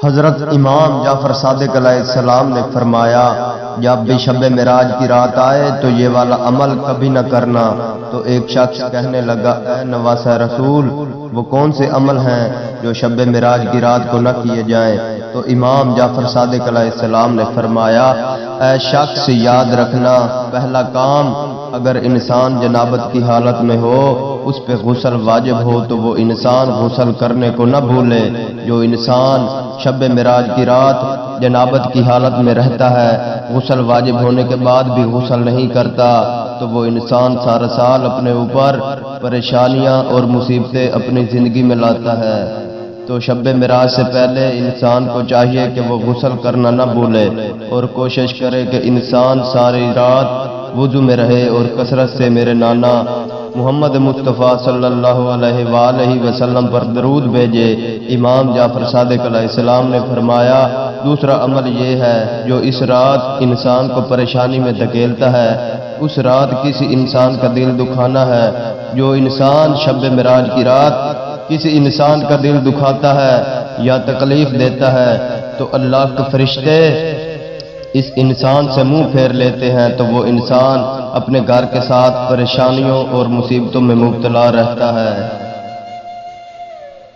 حضرت امام جعفر صادق علیہ السلام نے فرمایا، جب بھی شب معراج کی رات آئے تو یہ والا عمل کبھی نہ کرنا۔ تو ایک شخص کہنے لگا، اے نواسہ رسول، وہ کون سے عمل ہیں جو شب معراج کی رات کو نہ کیے جائیں؟ تو امام جعفر صادق علیہ السلام نے فرمایا، اے شخص یاد رکھنا، پہلا کام اگر انسان جنابت کی حالت میں ہو، اس پہ غسل واجب ہو تو وہ انسان غسل کرنے کو نہ بھولے۔ جو انسان شب معراج کی رات جنابت کی حالت میں رہتا ہے، غسل واجب ہونے کے بعد بھی غسل نہیں کرتا، تو وہ انسان سارا سال اپنے اوپر پریشانیاں اور مصیبتیں اپنی زندگی میں لاتا ہے۔ تو شب معراج سے پہلے انسان کو چاہیے کہ وہ غسل کرنا نہ بھولے اور کوشش کرے کہ انسان ساری رات وضو میں رہے اور کثرت سے میرے نانا محمد مصطفیٰ صلی اللہ علیہ وآلہ وسلم پر درود بھیجے۔ امام جعفر صادق علیہ السلام نے فرمایا، دوسرا عمل یہ ہے جو اس رات انسان کو پریشانی میں دھکیلتا ہے، اس رات کسی انسان کا دل دکھانا ہے۔ جو انسان شب معراج کی رات کسی انسان کا دل دکھاتا ہے یا تکلیف دیتا ہے تو اللہ کے فرشتے اس انسان سے منہ پھیر لیتے ہیں، تو وہ انسان اپنے گھر کے ساتھ پریشانیوں اور مصیبتوں میں مبتلا رہتا ہے۔